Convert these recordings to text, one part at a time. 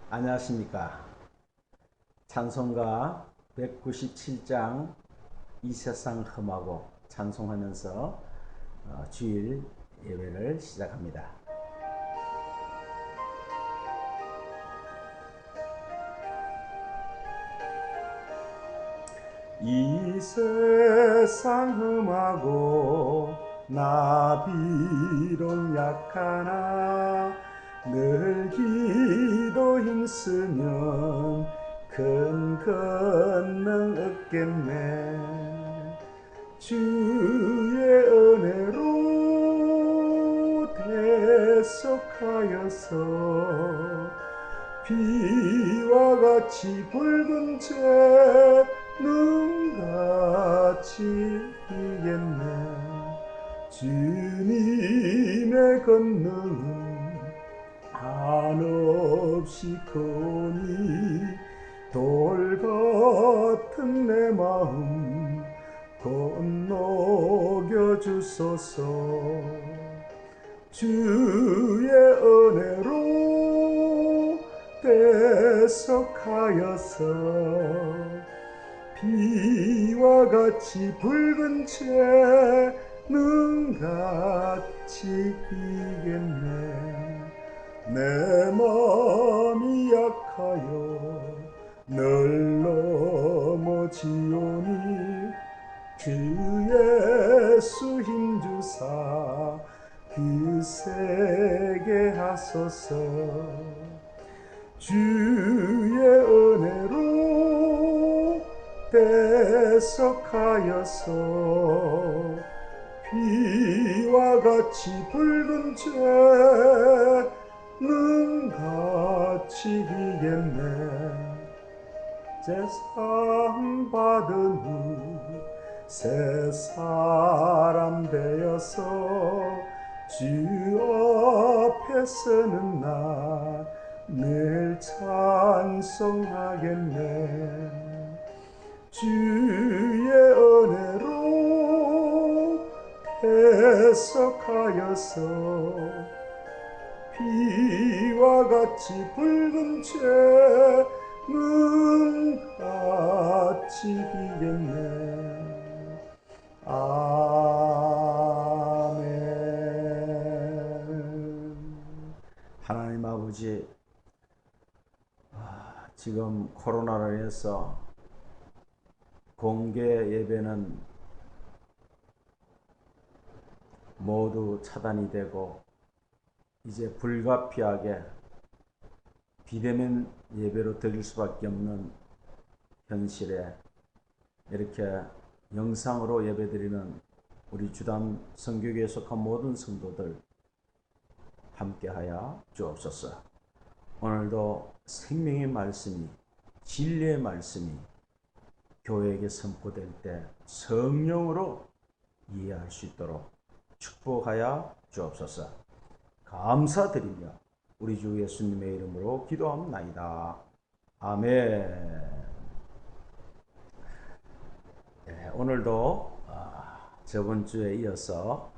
안녕하십니까. 찬송가 197장 이 세상 험하고 찬송하면서 주일 예배를 시작합니다. 이 세상 험하고 나 비록 약하나 늘 기도 힘쓰면 큰 권능 얻겠네. 주의 은혜로 대속하여서 비와 같이 붉은 재 눈같이 이겠네. 주님의 권능은 한없이 크니 돌 같은 내 마음 건너겨 주소서. 주의 은혜로 대속하여서 비와 같이 붉은 채 눈같이 이겠네. 내 마음이 약하여 늘 넘어지오니 주 예수 힘주사 그세게 하소서. 주의 은혜로 대속하여서 비와 같이 붉은 채 눈같이 이겠네. 제상 받은 후 새 사람 되어서 주 앞에 서는 날 늘 찬송하겠네. 주의 은혜로 대속하여서 비와 같이 붉은 채 눈같이 이겠네. 아멘. 하나님 아버지, 지금 코로나로 인해서 공개 예배는 모두 차단이 되고 이제 불가피하게 비대면 예배로 드릴 수밖에 없는 현실에 이렇게 영상으로 예배드리는 우리 주담 선교교에 속한 모든 성도들 함께하여 주옵소서. 오늘도 생명의 말씀이, 진리의 말씀이 교회에게 선포될 때 성령으로 이해할 수 있도록 축복하여 주옵소서. 감사드리며 우리 주 예수님의 이름으로 기도합나이다. 아멘. 네, 오늘도 저번 주에 이어서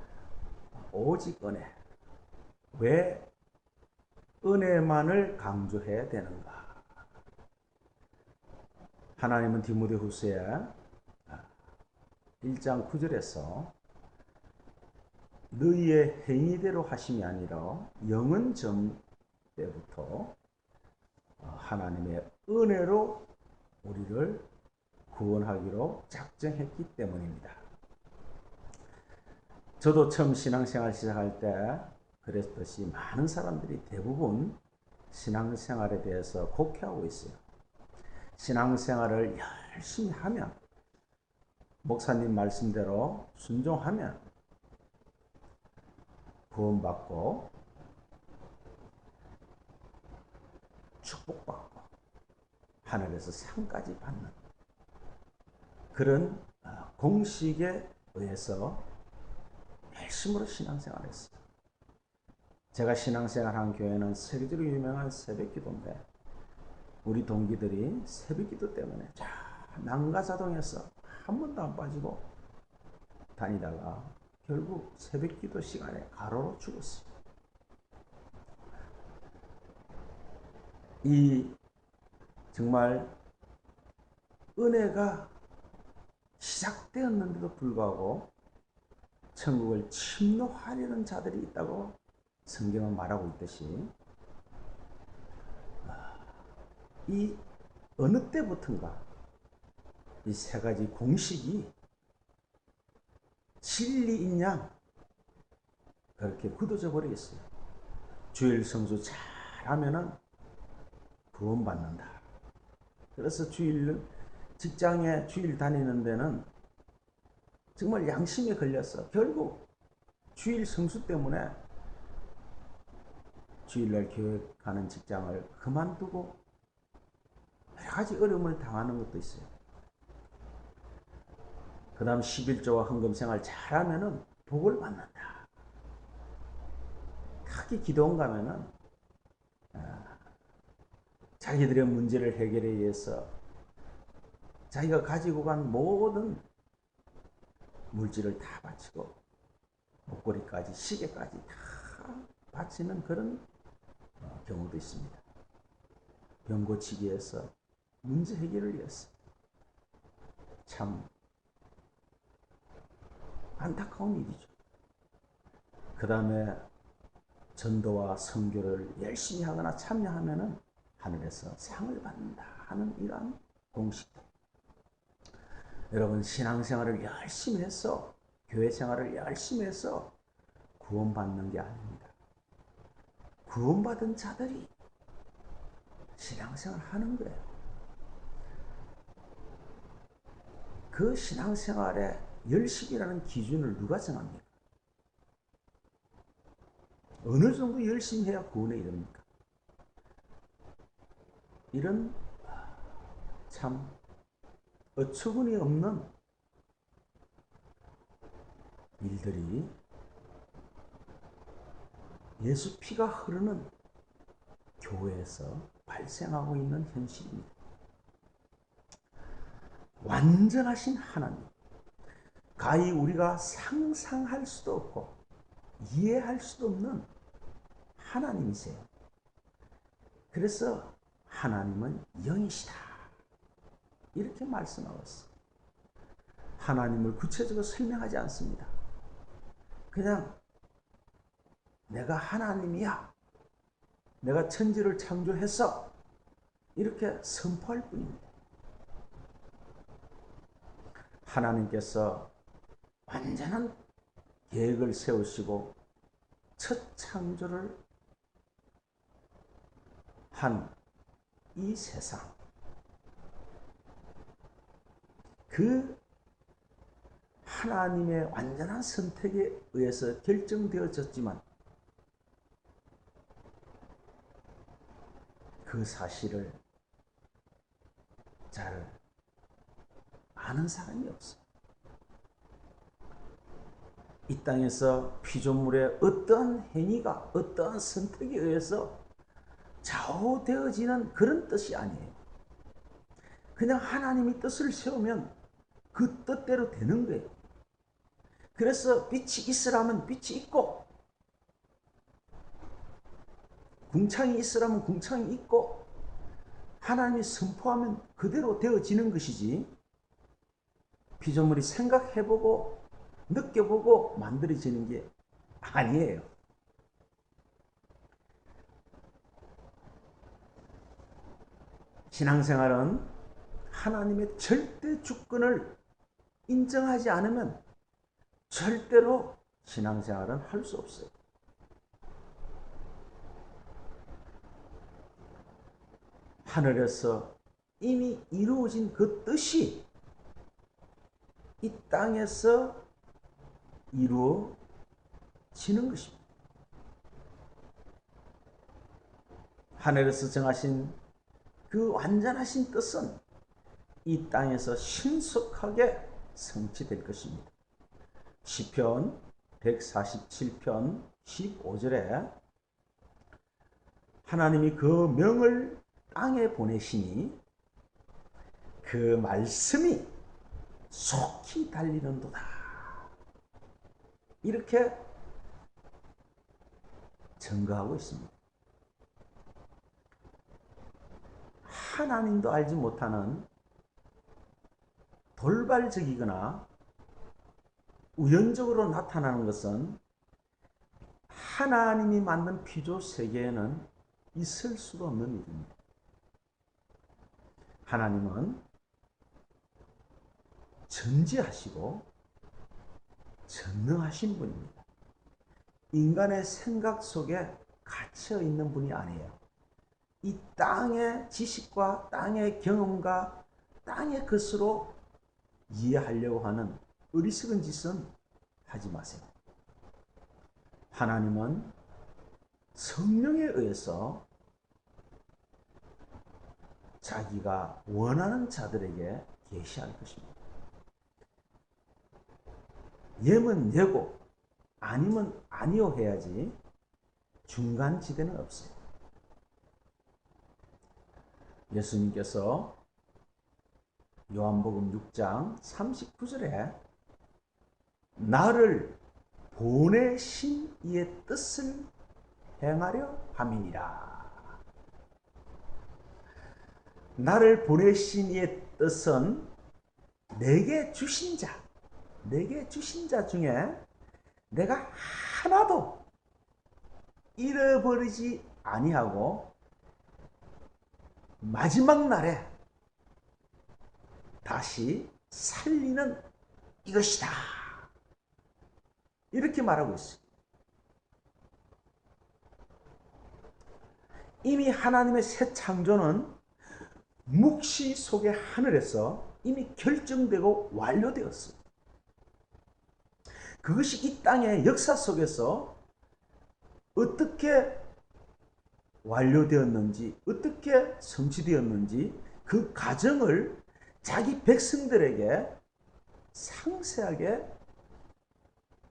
오직 은혜, 왜 은혜만을 강조해야 되는가? 하나님은 디모데후서에 1장 9절에서 너희의 행위대로 하심이 아니라 영은 전 때부터 하나님의 은혜로 우리를 구원하기로 작정했기 때문입니다. 저도 처음 신앙생활 시작할 때 그랬듯이 많은 사람들이 대부분 신앙생활에 대해서 곡해하고 있어요. 신앙생활을 열심히 하면, 목사님 말씀대로 순종하면 구원받고 축복받고 하늘에서 상까지 받는 그런 공식에 의해서 열심으로 신앙생활을 했어요. 제가 신앙생활한 교회는 세계적으로 유명한 새벽기도인데 우리 동기들이 새벽기도 때문에 난가자동해서 한 번도 안 빠지고 다니다가 결국 새벽기도 시간에 가로로 죽었어요. 이 정말 은혜가 시작되었는데도 불구하고 천국을 침노하려는 자들이 있다고 성경은 말하고 있듯이 이 어느 때부턴가 이 세 가지 공식이 진리인 양 그렇게 굳어져 버리겠어요. 주일 성수 잘하면은 구원받는다. 그래서 직장에 주일 다니는 데는 정말 양심에 걸렸어. 결국 주일 성수 때문에 주일날 교회 가는 직장을 그만두고 여러 가지 어려움을 당하는 것도 있어요. 그 다음 11조와 헌금 생활 잘하면은 복을 받는다. 특히 기도원 가면은 자기들의 문제를 해결하기 위해서 자기가 가지고 간 모든 물질을 다 바치고 목걸이까지 시계까지 다 바치는 그런 경우도 있습니다. 병 고치기 위해서 문제 해결을 위해서 참 안타까운 일이죠. 그 다음에 전도와 선교를 열심히 하거나 참여하면은 하늘에서 상을 받는다 하는 이러한 공식도. 여러분 신앙생활을 열심히 해서 교회 생활을 열심히 해서 구원받는 게 아닙니다. 구원받은 자들이 신앙생활 하는 거예요. 그 신앙생활의 열심이라는 기준을 누가 정합니까? 어느 정도 열심히 해야 구원에 이릅니까? 이런 참 어처구니 없는 일들이 예수 피가 흐르는 교회에서 발생하고 있는 현실입니다. 완전하신 하나님, 가히 우리가 상상할 수도 없고 이해할 수도 없는 하나님이세요. 그래서 하나님은 영이시다 이렇게 말씀하고 있어요. 하나님을 구체적으로 설명하지 않습니다. 그냥 내가 하나님이야, 내가 천지를 창조했어 이렇게 선포할 뿐입니다. 하나님께서 완전한 계획을 세우시고 첫 창조를 한 이 세상, 그 하나님의 완전한 선택에 의해서 결정되어졌지만 그 사실을 잘 아는 사람이 없어요. 이 땅에서 피조물의 어떠한 행위가 어떠한 선택에 의해서 좌우되어지는 그런 뜻이 아니에요. 그냥 하나님이 뜻을 세우면 그 뜻대로 되는 거예요. 그래서 빛이 있으라면 빛이 있고 궁창이 있으라면 궁창이 있고 하나님이 선포하면 그대로 되어지는 것이지 피조물이 생각해보고 느껴보고 만들어지는 게 아니에요. 신앙생활은 하나님의 절대 주권을 인정하지 않으면 절대로 신앙생활은 할 수 없어요. 하늘에서 이미 이루어진 그 뜻이 이 땅에서 이루어지는 것입니다. 하늘에서 정하신 그 완전하신 뜻은 이 땅에서 신속하게 성취될 것입니다. 시편 147편 15절에 하나님이 그 명을 땅에 보내시니 그 말씀이 속히 달리는도다. 이렇게 증거하고 있습니다. 하나님도 알지 못하는 돌발적이거나 우연적으로 나타나는 것은 하나님이 만든 피조 세계에는 있을 수가 없는 일입니다. 하나님은 전지하시고 전능하신 분입니다. 인간의 생각 속에 갇혀 있는 분이 아니에요. 이 땅의 지식과 땅의 경험과 땅의 것으로 이해하려고 하는 어리석은 짓은 하지 마세요. 하나님은 성령에 의해서 자기가 원하는 자들에게 계시할 것입니다. 예면 예고, 아니면 아니요 해야지 중간지대는 없어요. 예수님께서 요한복음 6장 39절에 나를 보내신 이의 뜻을 행하려 함이니라. 나를 보내신 이의 뜻은 내게 주신 자 중에 내가 하나도 잃어버리지 아니하고 마지막 날에 다시 살리는 이것이다. 이렇게 말하고 있어요. 이미 하나님의 새 창조는 묵시 속의 하늘에서 이미 결정되고 완료되었어요. 그것이 이 땅의 역사 속에서 어떻게 완료되었는지, 어떻게 성취되었는지 그 과정을 자기 백성들에게 상세하게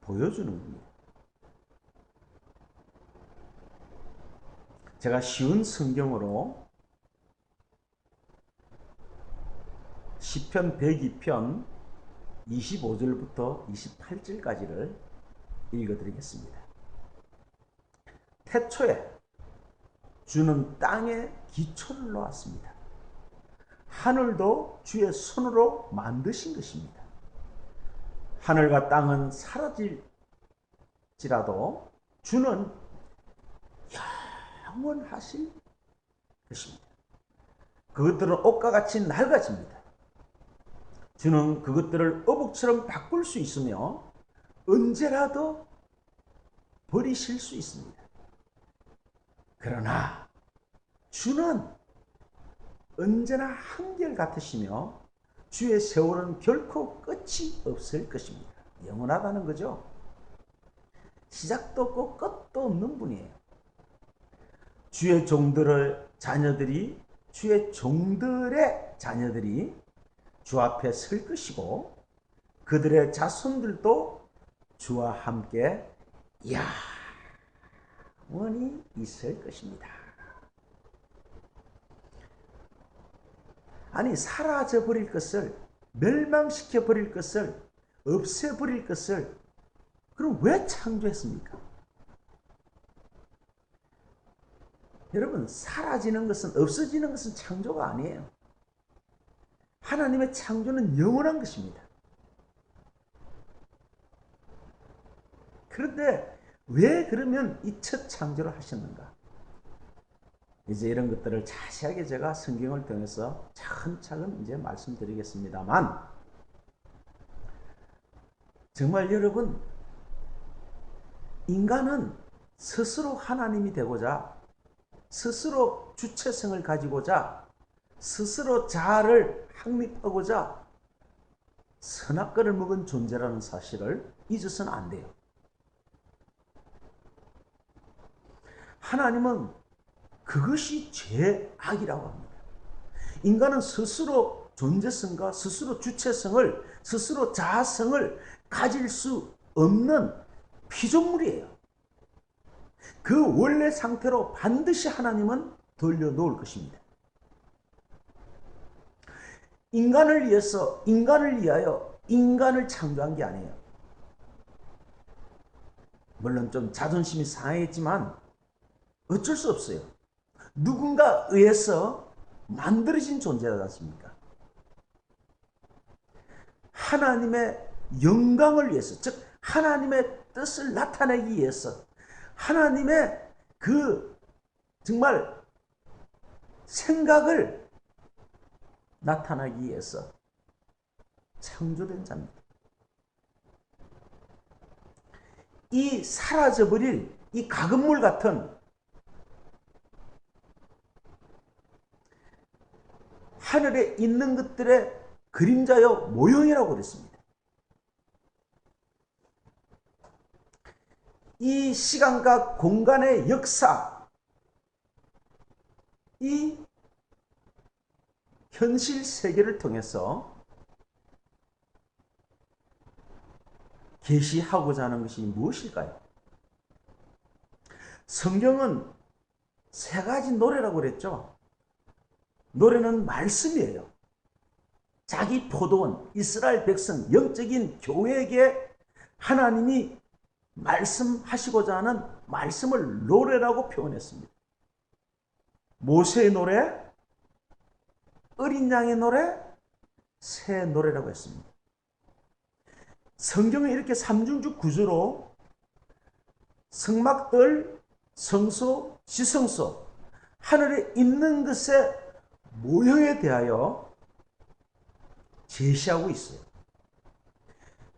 보여주는 겁니다. 제가 쉬운 성경으로 시편 102편 25절부터 28절까지를 읽어드리겠습니다. 태초에 주는 땅에 기초를 놓았습니다. 하늘도 주의 손으로 만드신 것입니다. 하늘과 땅은 사라질지라도 주는 영원하실 것입니다. 그것들은 옷과 같이 낡아집니다. 주는 그것들을 어복처럼 바꿀 수 있으며 언제라도 버리실 수 있습니다. 그러나 주는 언제나 한결같으시며 주의 세월은 결코 끝이 없을 것입니다. 영원하다는 거죠. 시작도 없고 끝도 없는 분이에요. 주의 종들의 자녀들이 주 앞에 설 것이고 그들의 자손들도 주와 함께 영원히 있을 것입니다. 아니, 사라져버릴 것을, 멸망시켜버릴 것을, 없애버릴 것을 그럼 왜 창조했습니까? 여러분, 사라지는 것은, 없어지는 것은 창조가 아니에요. 하나님의 창조는 영원한 것입니다. 그런데 왜 그러면 이 첫 창조를 하셨는가? 이제 이런 것들을 자세하게 제가 성경을 통해서 차근차근 이제 말씀드리겠습니다만, 정말 여러분, 인간은 스스로 하나님이 되고자, 스스로 주체성을 가지고자, 스스로 자아를 확립하고자 선악과를 먹은 존재라는 사실을 잊어서는 안 돼요. 하나님은 그것이 죄악이라고 합니다. 인간은 스스로 존재성과 스스로 주체성을, 스스로 자아성을 가질 수 없는 피조물이에요. 그 원래 상태로 반드시 하나님은 돌려놓을 것입니다. 인간을 위해서, 인간을 위하여 인간을 창조한 게 아니에요. 물론 좀 자존심이 상했지만 어쩔 수 없어요. 누군가 의해서 만들어진 존재지 않습니까? 하나님의 영광을 위해서, 즉 하나님의 뜻을 나타내기 위해서, 하나님의 그 정말 생각을 나타나기 위해서 창조된 자입니다. 이 사라져버릴 이 가금물 같은 하늘에 있는 것들의 그림자요 모형이라고 그랬습니다. 이 시간과 공간의 역사, 이 현실 세계를 통해서 계시하고자 하는 것이 무엇일까요? 성경은 세 가지 노래라고 그랬죠. 노래는 말씀이에요. 자기 포도원, 이스라엘 백성, 영적인 교회에게 하나님이 말씀하시고자 하는 말씀을 노래라고 표현했습니다. 모세의 노래, 어린 양의 노래, 새 노래라고 했습니다. 성경은 이렇게 삼중주 구조로 성막들, 성소, 지성소, 하늘에 있는 것의 모형에 대하여 제시하고 있어요.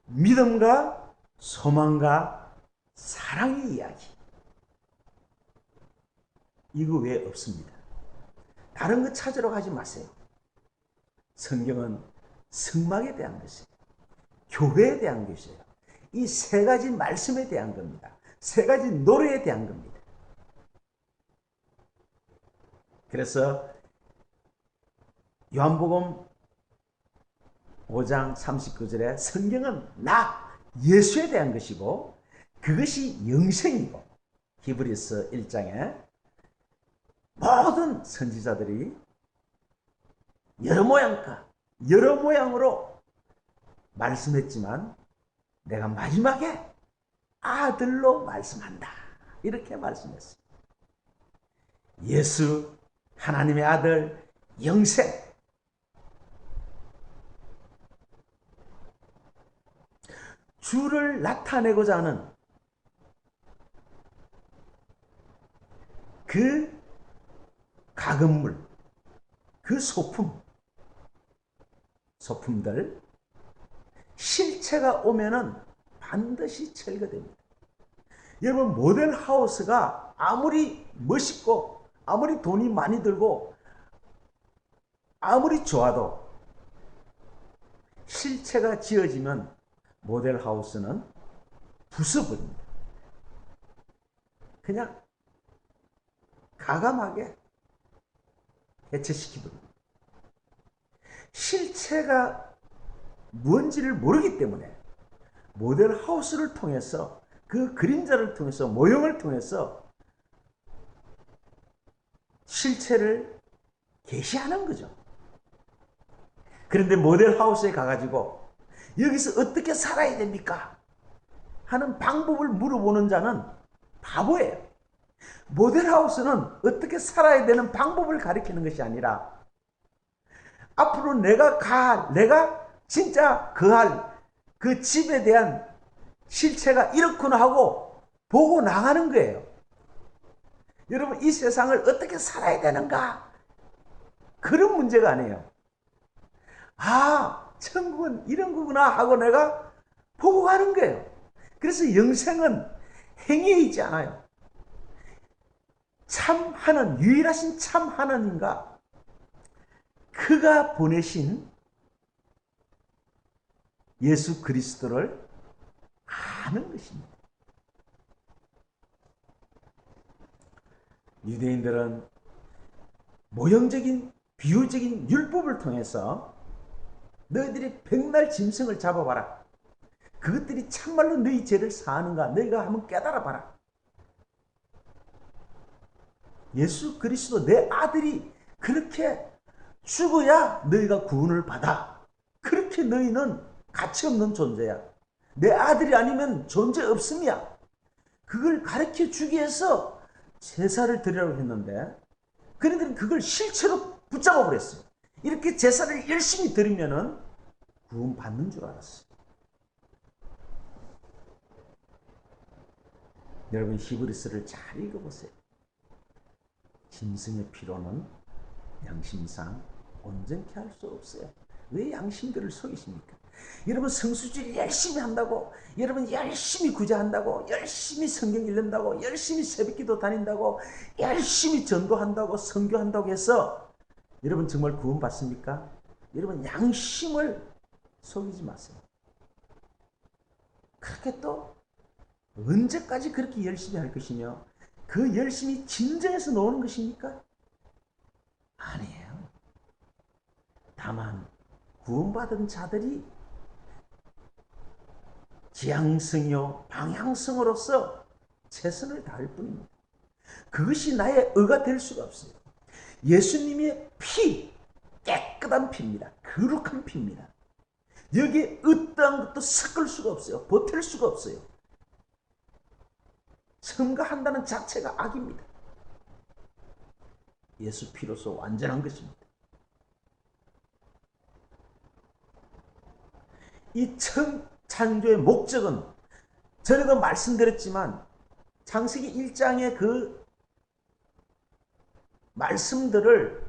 믿음과 소망과 사랑의 이야기. 이거 외에 없습니다. 다른 거 찾으러 가지 마세요. 성경은 성막에 대한 것이에요. 교회에 대한 것이에요. 이 세 가지 말씀에 대한 겁니다. 세 가지 노래에 대한 겁니다. 그래서 요한복음 5장 39절에 성경은 나 예수에 대한 것이고 그것이 영생이고, 히브리서 1장에 모든 선지자들이 여러 모양으로 말씀했지만 내가 마지막에 아들로 말씀한다, 이렇게 말씀했어요. 예수, 하나님의 아들, 영생. 주를 나타내고자 하는 그 가금물, 그 소품들, 실체가 오면은 반드시 철거됩니다. 여러분, 모델하우스가 아무리 멋있고 아무리 돈이 많이 들고 아무리 좋아도 실체가 지어지면 모델하우스는 부숴버립니다. 그냥 가감하게 해체시키버립니다. 실체가 뭔지를 모르기 때문에 모델하우스를 통해서, 그 그림자를 통해서, 모형을 통해서 실체를 계시하는 거죠. 그런데 모델하우스에 가가지고 여기서 어떻게 살아야 됩니까? 하는 방법을 물어보는 자는 바보예요. 모델하우스는 어떻게 살아야 되는 방법을 가리키는 것이 아니라 앞으로 내가 진짜 거할 그 집에 대한 실체가 이렇구나 하고 보고 나가는 거예요. 여러분, 이 세상을 어떻게 살아야 되는가? 그런 문제가 아니에요. 아, 천국은 이런 거구나 하고 내가 보고 가는 거예요. 그래서 영생은 행위에 있지 않아요. 참 하나님, 유일하신 참 하나님과 그가 보내신 예수 그리스도를 아는 것입니다. 유대인들은 모형적인 비유적인 율법을 통해서 너희들이 백날 짐승을 잡아봐라. 그것들이 참말로 너희 죄를 사하는가 너희가 한번 깨달아봐라. 예수 그리스도 내 아들이 그렇게 죽어야 너희가 구원을 받아. 그렇게 너희는 가치 없는 존재야. 내 아들이 아니면 존재 없음이야. 그걸 가르쳐 주기 위해서 제사를 드리라고 했는데 그들은 그걸 실체로 붙잡아 버렸어요. 이렇게 제사를 열심히 드리면은 구원 받는 줄 알았어요. 여러분 히브리서를 잘 읽어보세요. 짐승의 피로는 양심상 온전케 할 수 없어요. 왜 양심들을 속이십니까? 여러분 성수주일 열심히 한다고, 여러분 열심히 구제한다고, 열심히 성경 읽는다고, 열심히 새벽기도 다닌다고, 열심히 전도한다고, 선교한다고 해서 여러분 정말 구원 받습니까? 여러분 양심을 속이지 마세요. 그렇게 또 언제까지 그렇게 열심히 할 것이며 그 열심히 진정해서 노는 것입니까? 아니에요. 다만 구원받은 자들이 지향성이요 방향성으로서 최선을 다할 뿐입니다. 그것이 나의 의가 될 수가 없어요. 예수님의 피, 깨끗한 피입니다. 거룩한 피입니다. 여기에 어떠한 것도 섞을 수가 없어요. 보탤 수가 없어요. 첨가한다는 자체가 악입니다. 예수 피로서 완전한 것입니다. 이 창조의 목적은 전에도 말씀드렸지만 창세기 1장의 그 말씀들을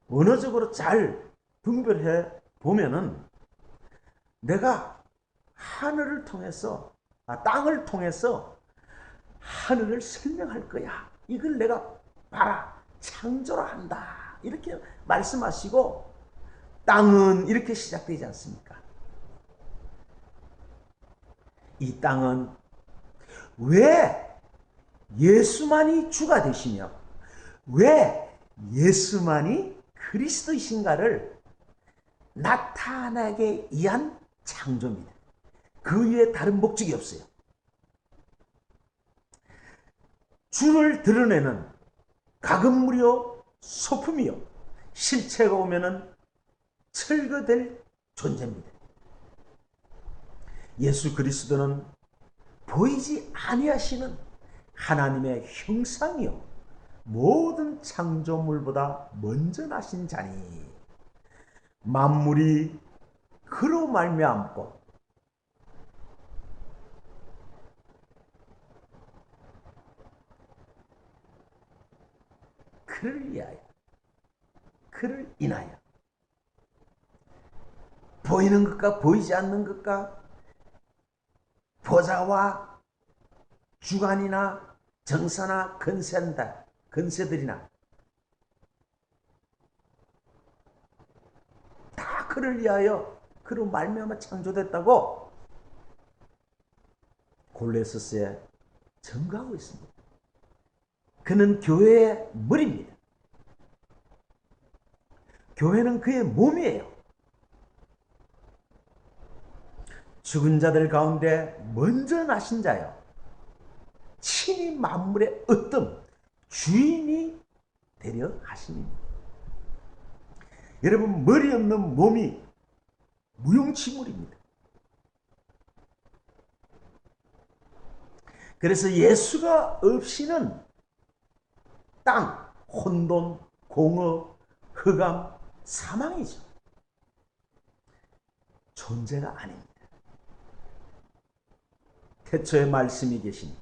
원어적으로 잘 분별해 보면은 내가 하늘을 통해서 땅을 통해서 하늘을 설명할 거야. 이걸 내가 봐라 창조를 한다. 이렇게 말씀하시고 땅은 이렇게 시작되지 않습니까? 이 땅은 왜 예수만이 주가 되시며 왜 예수만이 그리스도이신가를 나타나게 위한 창조입니다. 그 위에 다른 목적이 없어요. 주를 드러내는 가금물이요 소품이요 실체가 오면은 철거될 존재입니다. 예수 그리스도는 보이지 아니하시는 하나님의 형상이요 모든 창조물보다 먼저 나신 자니 만물이 그로 말미암고 그를 위하여 그를 인하여 보이는 것과 보이지 않는 것과 보좌와 주관이나 정사나 건세들이나 다 그를 위하여 그로 말미암아 창조됐다고 골로새서에 증거하고 있습니다. 그는 교회의 머리입니다. 교회는 그의 몸이에요. 죽은 자들 가운데 먼저 나신 자요. 친히 만물의 어떤 주인이 되려 하시니. 여러분 머리 없는 몸이 무용지물입니다. 그래서 예수가 없이는 땅, 혼돈, 공허, 흑암, 사망이죠. 존재가 아닙니다. 태초에 말씀이 계시니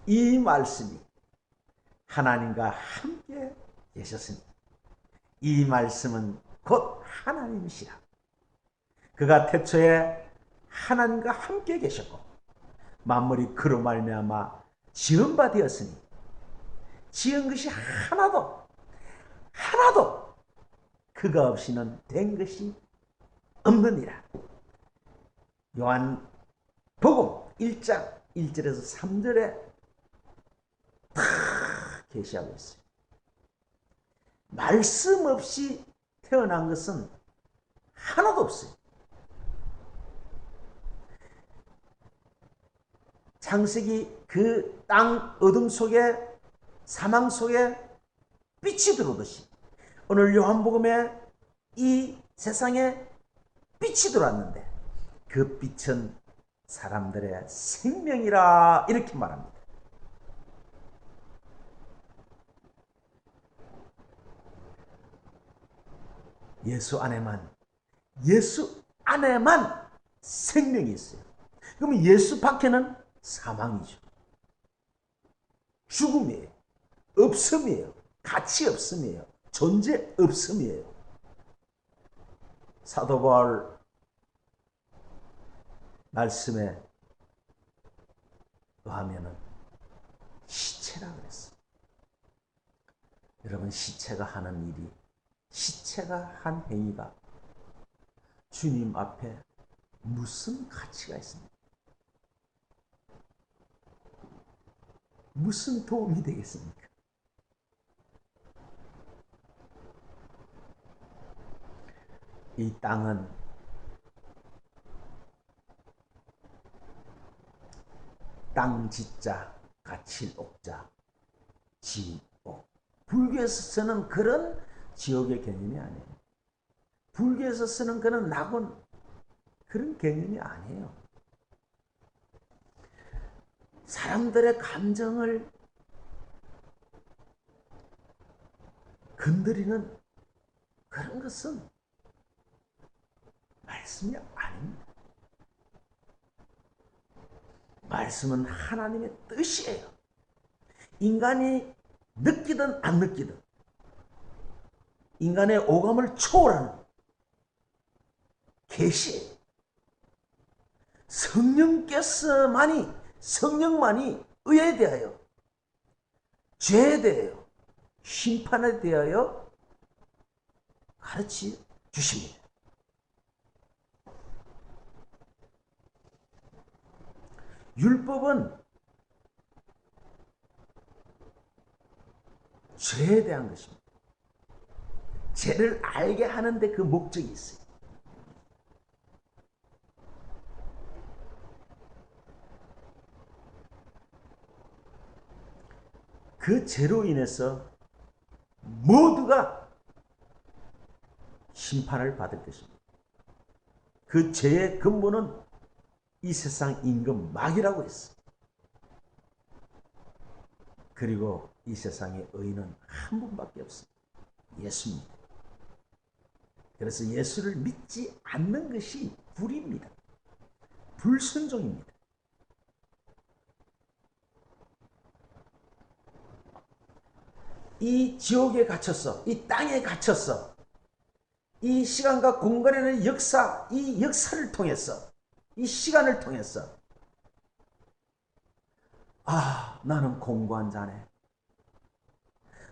이 말씀이 하나님과 함께 계셨으니 이 말씀은 곧 하나님이시라. 그가 태초에 하나님과 함께 계셨고 만물이 그로 말미암아 지은 바 되었으니 지은 것이 하나도 그가 없이는 된 것이 없느니라. 요한복음 1장 1절에서 3절에 다 계시하고 있어요. 말씀 없이 태어난 것은 하나도 없어요. 창세기 그 땅 어둠 속에 사망 속에 빛이 들어오듯이 오늘 요한복음에 이 세상에 빛이 들어왔는데 그 빛은 사람들의 생명이라 이렇게 말합니다. 예수 안에만 생명이 있어요. 그러면 예수 밖에는 사망이죠. 죽음이에요. 없음이에요. 가치 없음이에요. 존재 없음이에요. 사도 바울 말씀에 의하면은 시체라 그랬어요. 여러분, 시체가 하는 일이, 시체가 한 행위가 주님 앞에 무슨 가치가 있습니까? 무슨 도움이 되겠습니까? 이 땅은 땅 짓자, 가칠 옥자, 지옥. 불교에서 쓰는 그런 지옥의 개념이 아니에요. 불교에서 쓰는 그런 낙원, 그런 개념이 아니에요. 사람들의 감정을 건드리는 그런 것은 말씀이 아닙니다. 말씀은 하나님의 뜻이에요. 인간이 느끼든 안 느끼든 인간의 오감을 초월하는 계시예요. 성령만이 의에 대하여, 죄에 대하여, 심판에 대하여 가르쳐 주십니다. 율법은 죄에 대한 것입니다. 죄를 알게 하는데 그 목적이 있어요. 그 죄로 인해서 모두가 심판을 받을 것입니다. 그 죄의 근본은 이 세상 임금 마귀라고 했어. 그리고 이 세상의 의인은 한 분밖에 없습니다. 예수입니다. 그래서 예수를 믿지 않는 것이 불의입니다. 불순종입니다. 이 지옥에 갇혔어. 이 땅에 갇혔어. 이 시간과 공간에는 역사, 이 역사를 통해서, 이 시간을 통해서, 아, 나는 공고한 자네.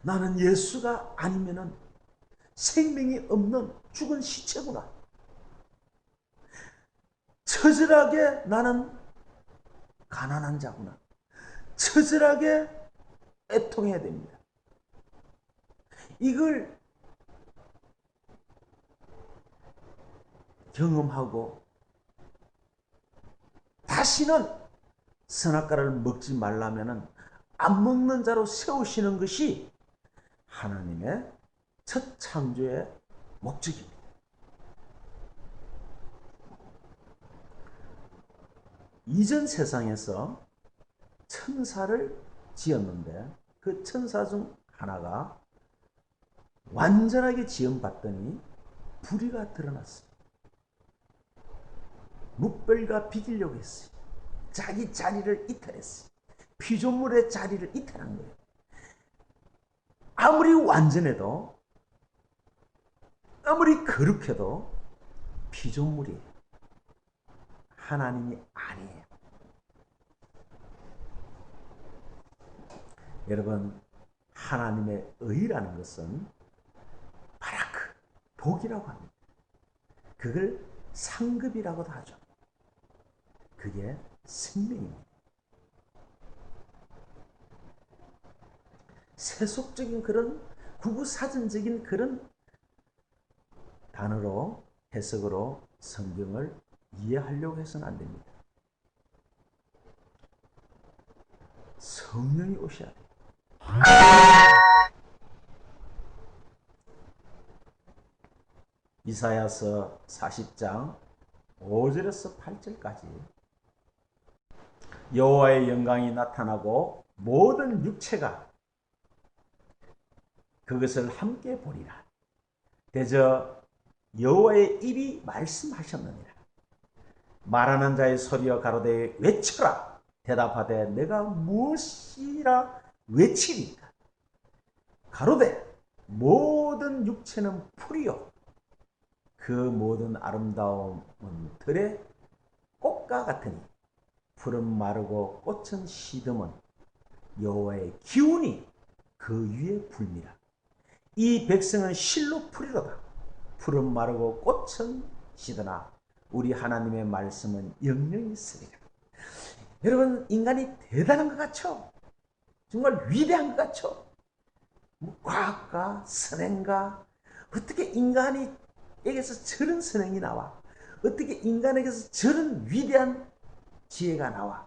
나는 예수가 아니면은 생명이 없는 죽은 시체구나. 처절하게 나는 가난한 자구나. 처절하게 애통해야 됩니다. 이걸 경험하고 다시는 선악과를 먹지 말라면은 안 먹는 자로 세우시는 것이 하나님의 첫 창조의 목적입니다. 이전 세상에서 천사를 지었는데 그 천사 중 하나가 완전하게 지음받더니 불의가 드러났어요. 묵별과 비기려고 했어요. 자기 자리를 이탈했어요. 피조물의 자리를 이탈한 거예요. 아무리 완전해도, 아무리 거룩해도 피조물이에요. 하나님이 아니에요. 여러분, 하나님의 의라는 것은 바라크, 복이라고 합니다. 그걸 상급이라고도 하죠. 그게 생명입니다. 세속적인 그런 구구사전적인 그런 단어로 해석으로 성경을 이해하려고 해서는 안 됩니다. 성령이 오셔야 돼요. 이사야서 40장 5절에서 8절까지 여호와의 영광이 나타나고 모든 육체가 그것을 함께 보리라. 대저 여호와의 입이 말씀하셨느니라. 말하는 자의 소리여 가로되 외쳐라. 대답하되 내가 무엇이라 외치리까. 가로되 모든 육체는 풀이요 그 모든 아름다움은 들의 꽃과 같으니 풀은 마르고 꽃은 시듬은 여호와의 기운이 그 위에 불미라. 이 백성은 실로 풀이로다. 풀은 마르고 꽃은 시드나 우리 하나님의 말씀은 영영이 있으리라. 여러분, 인간이 대단한 것 같죠? 정말 위대한 것 같죠? 과학가, 선행가, 어떻게 인간에게서 저런 선행이 나와? 어떻게 인간에게서 저런 위대한 지혜가 나와?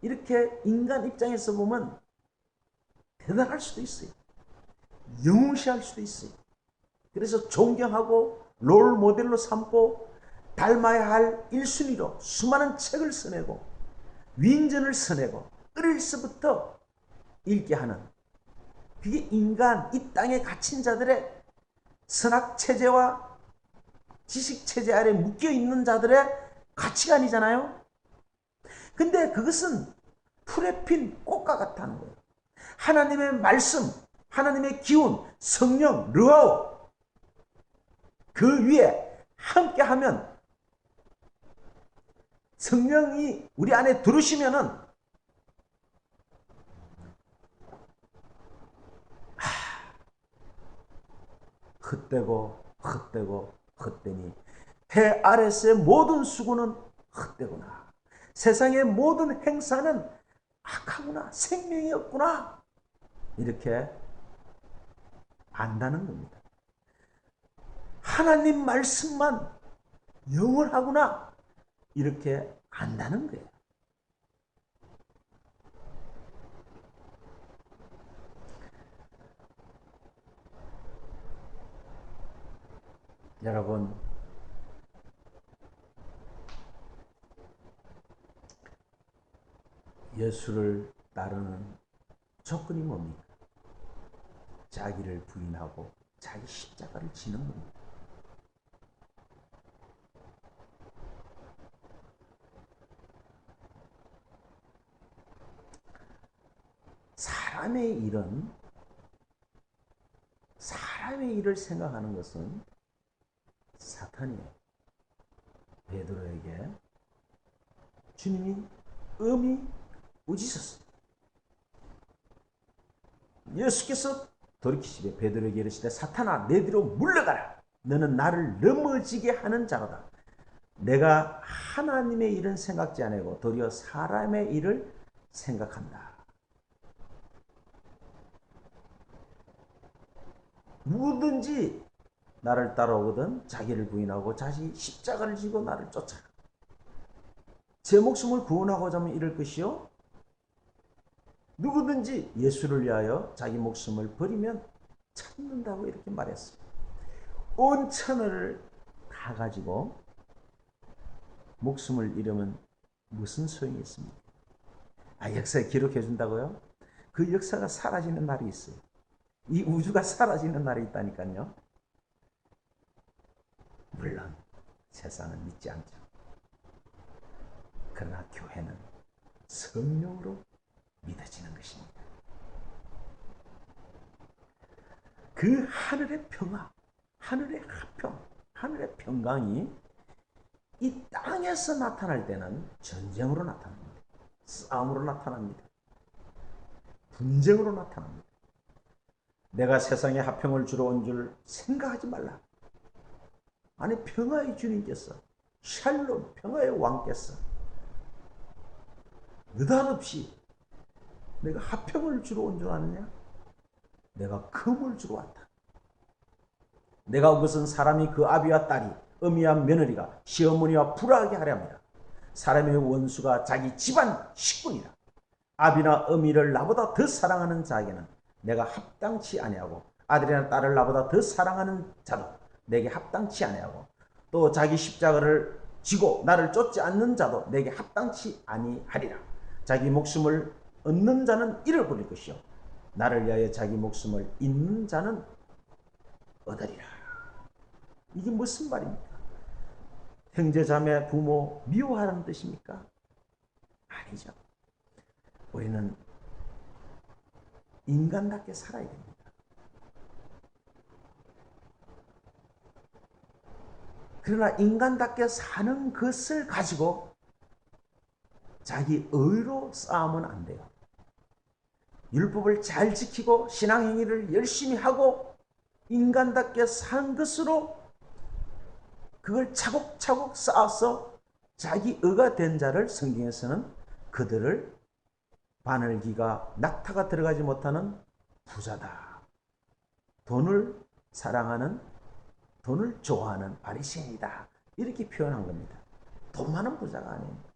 이렇게 인간 입장에서 보면 대단할 수도 있어요. 영웅시할 수도 있어요. 그래서 존경하고 롤 모델로 삼고 닮아야 할 1순위로 수많은 책을 써내고 위인전을 써내고 어릴 때부터 읽게 하는, 그게 인간, 이 땅에 갇힌 자들의 선악체제와 지식체제 아래 묶여있는 자들의 가치관이잖아요. 근데 그것은 풀에 핀 꽃과 같다는 거예요. 하나님의 말씀, 하나님의 기운, 성령, 르하오, 그 위에 함께하면, 성령이 우리 안에 들으시면은 헛되고 헛되고 헛되니 해 아래서의 모든 수고는 헛되구나. 세상의 모든 행사는 악하구나. 생명이 없구나. 이렇게 안다는 겁니다. 하나님 말씀만 영원하구나. 이렇게 안다는 거예요. 여러분, 예수를 따르는 조건이 뭡니까? 자기를 부인하고 자기 십자가를 지는 겁니다. 사람의 일을 생각하는 것은 사탄이에요. 베드로에게 주님이 음이 우지셨어요. 예수께서 돌이키시되 베드로에게 이르시되 사탄아 내 뒤로 물러가라. 너는 나를 넘어지게 하는 자로다. 내가 하나님의 일은 생각지 아니하고 도리어 사람의 일을 생각한다. 누구든지 나를 따라오거든 자기를 부인하고 자기 십자가를 지고 나를 쫓아라. 제 목숨을 구원하고자 하면 이럴 것이요. 누구든지 예수를 위하여 자기 목숨을 버리면 찾는다고 이렇게 말했어요. 온 천하를 다 가지고 목숨을 잃으면 무슨 소용이 있습니까? 역사에 기록해 준다고요? 그 역사가 사라지는 날이 있어요. 이 우주가 사라지는 날이 있다니까요. 물론 세상은 믿지 않죠. 그러나 교회는 성령으로 믿어지는 것입니다. 그 하늘의 평화, 하늘의 화평, 하늘의 평강이 이 땅에서 나타날 때는 전쟁으로 나타납니다. 싸움으로 나타납니다. 분쟁으로 나타납니다. 내가 세상에 화평을 주러 온 줄 생각하지 말라. 아니, 평화의 주님께서, 샬롬, 평화의 왕께서 느닷없이 내가 화평을 주러 온 줄 아느냐? 내가 금을 주러 왔다. 내가 온 것은 사람이 그 아비와 딸이, 어미와 며느리가 시어머니와 불화하게 하려 합니다. 사람의 원수가 자기 집안 식구니라. 아비나 어미를 나보다 더 사랑하는 자에게는 내가 합당치 아니하고, 아들이나 딸을 나보다 더 사랑하는 자도 내게 합당치 아니하고, 또 자기 십자가를 지고 나를 쫓지 않는 자도 내게 합당치 아니하리라. 자기 목숨을 얻는 자는 잃어버릴 것이요 나를 위하여 자기 목숨을 잇는 자는 얻으리라. 이게 무슨 말입니까? 형제 자매 부모 미워하라는 뜻입니까? 아니죠. 우리는 인간답게 살아야 됩니다. 그러나 인간답게 사는 것을 가지고 자기 의로 싸우면 안 돼요. 율법을 잘 지키고 신앙행위를 열심히 하고 인간답게 산 것으로 그걸 차곡차곡 쌓아서 자기 의가 된 자를 성경에서는 그들을 바늘기가 낙타가 들어가지 못하는 부자다. 돈을 사랑하는 돈을 좋아하는 바리새인이다. 이렇게 표현한 겁니다. 돈 많은 부자가 아니에요.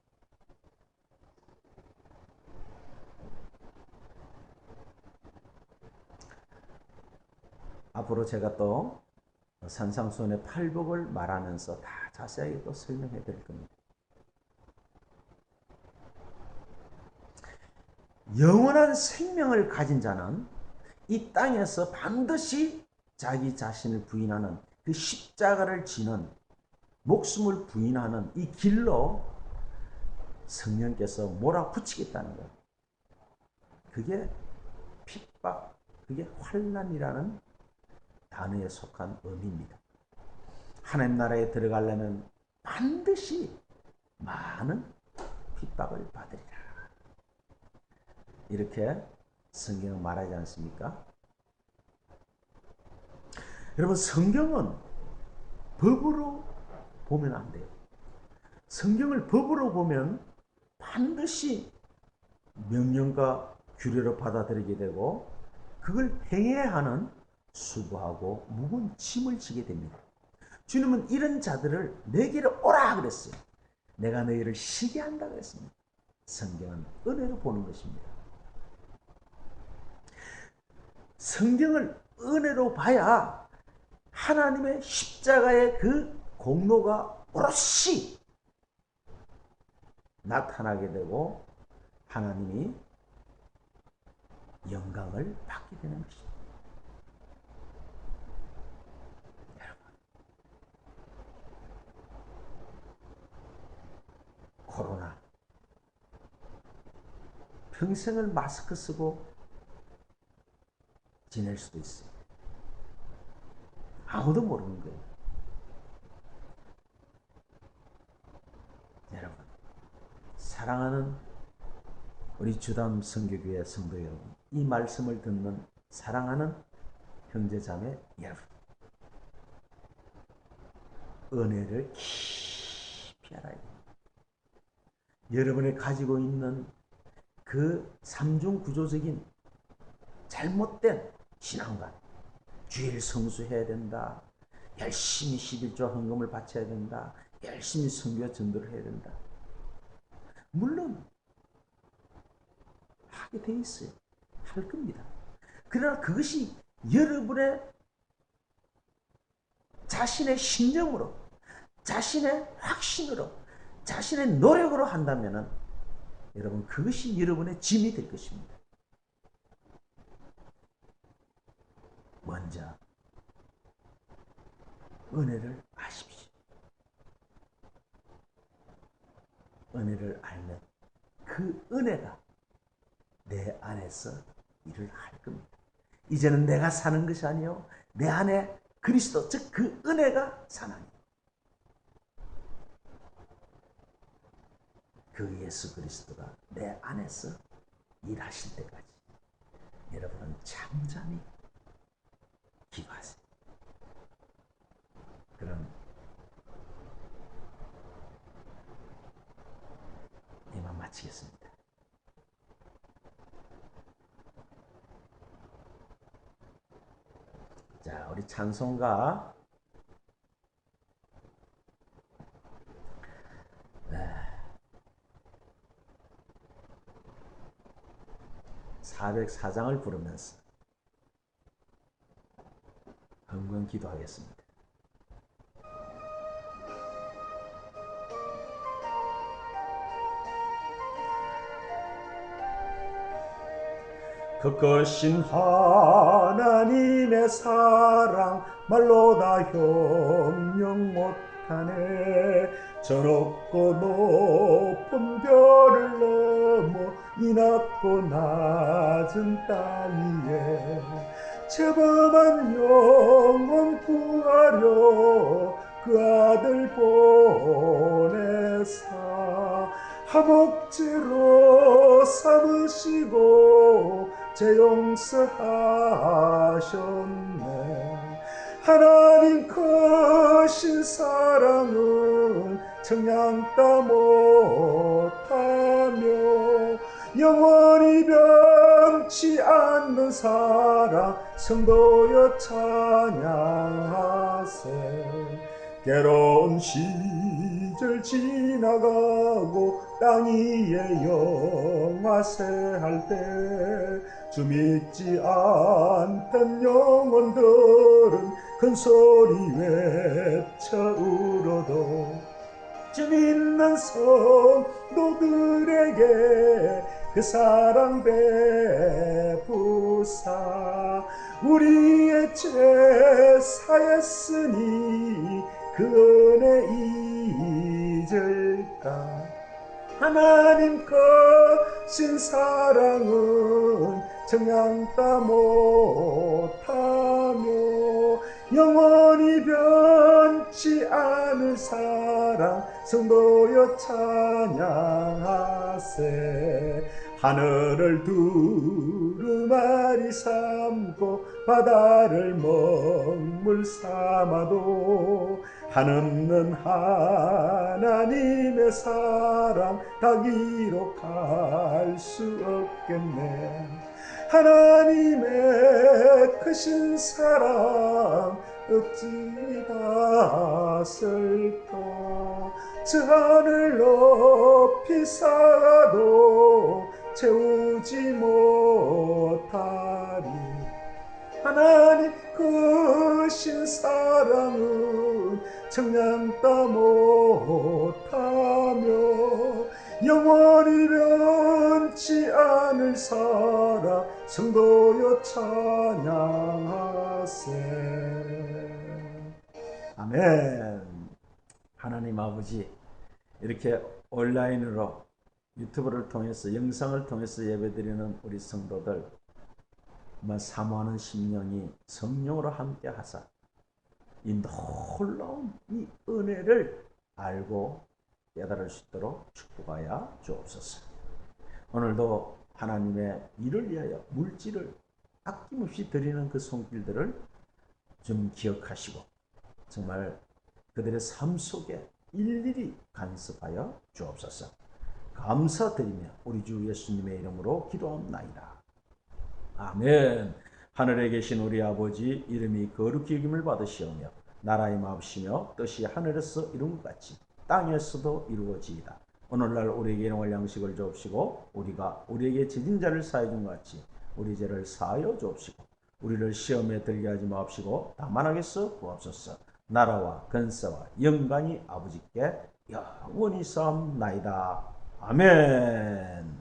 앞으로 제가 또 산상수훈의 팔복을 말하면서 다 자세하게 또 설명해 드릴 겁니다. 영원한 생명을 가진 자는 이 땅에서 반드시 자기 자신을 부인하는 그 십자가를 지는 목숨을 부인하는 이 길로 성령께서 몰아붙이겠다는 것. 그게 핍박, 그게 환난이라는 단어에 속한 의미입니다. 하나님 나라에 들어가려면 반드시 많은 핍박을 받으리라. 이렇게 성경은 말하지 않습니까? 여러분, 성경은 법으로 보면 안 돼요. 성경을 법으로 보면 반드시 명령과 규례로 받아들이게 되고 그걸 행해야 하는 수고하고 무거운 짐을 지게 됩니다. 주님은 이런 자들을 내게로 오라 그랬어요. 내가 너희를 쉬게 한다 그랬습니다. 성경은 은혜로 보는 것입니다. 성경을 은혜로 봐야 하나님의 십자가의 그 공로가 오롯이 나타나게 되고 하나님이 영광을 받게 되는 것입니다. 여러분, 코로나 평생을 마스크 쓰고 지낼 수도 있어요. 아무도 모르는 거예요. 여러분, 사랑하는 우리 주담 선교교회 성도 여러분, 이 말씀을 듣는 사랑하는 형제자매 여러분, 은혜를 깊이 알아야 됩니다. 여러분이 가지고 있는 그 삼중 구조적인 잘못된 신앙관, 주일 성수해야 된다, 열심히 11조 헌금을 바쳐야 된다, 열심히 선교 전도를 해야 된다. 물론 하게 돼 있어요. 할 겁니다. 그러나 그것이 여러분의 자신의 신념으로, 자신의 확신으로, 자신의 노력으로 한다면 여러분 그것이 여러분의 짐이 될 것입니다. 먼저 은혜를 아십시오. 은혜를 알면 그 은혜가 내 안에서 일을 할 겁니다. 이제는 내가 사는 것이 아니요 내 안에 그리스도, 즉 그 은혜가 사나니 그 예수 그리스도가 내 안에서 일하실 때까지 여러분은 잠잠히 기도하세요. 그럼 이만 마치겠습니다. 자, 우리 찬송가 404장을 부르면서 헌금 기도하겠습니다. 그 크신 하나님의 사랑 말로 다 형용 못하네. 저 높고 높은 별을 넘어 이 낮고 낮은 땅 위에 죄범한 영혼 구하려 그 아들 보내사 화목제로 삼으시고 죄 용서하셨네. 하나님 크신 사랑은 청량따 못하며 영원히 변치 않는 사랑 성도여 찬양하세. 괴로운 시절 지나가고 땅 위에 영화세 할 때 주 믿지 않던 영혼들은 큰 소리 외쳐 울어도 주 믿는 성도들에게 그 사랑 베푸사 우리의 죄 사했으니 그 은혜 잊을까. 하나님 크신 사랑은 청량따 못하며 영원히 변치 않을 사랑 성도여 찬양하세. 하늘을 두루마리 삼고 바다를 먹물 삼아도 한없는 하나님의 사랑 다 기록할 수 없겠네. 하나님의 크신 사랑 어찌 닿았을까. 저 하늘 높이 쌓아도 채우지 못하리. 하나님 크신 사랑은 청량따 못하며 영원히 변치 않을 사랑 성도여 찬양하세. 아멘. 하나님 아버지, 이렇게 온라인으로 유튜브를 통해서 영상을 통해서 예배드리는 우리 성도들 사모하는 심령이 성령으로 함께 하사 이 놀라운 이 은혜를 알고 깨달을 수 있도록 축복하여 주옵소서. 오늘도 하나님의 일을 위하여 물질을 아낌없이 드리는 그 손길들을 좀 기억하시고 정말 그들의 삶 속에 일일이 간섭하여 주옵소서. 감사드리며 우리 주 예수님의 이름으로 기도합나이다. 아멘. 하늘에 계신 우리 아버지, 이름이 거룩히 여김을 받으시오며 나라의 마옵시며 뜻이 하늘에서 이룬 것 같이 땅에서도 이루어지이다. 오늘날 우리에게 일용할 양식을 주옵시고 우리가 우리에게 지진 자를 사하여 준 것 같이 우리 죄를 사하여 주옵시고 우리를 시험에 들게 하지 마옵시고 다만 악에서 구하옵소서. 나라와 권세와 영광이 아버지께 영원히 사옵나이다. 아멘.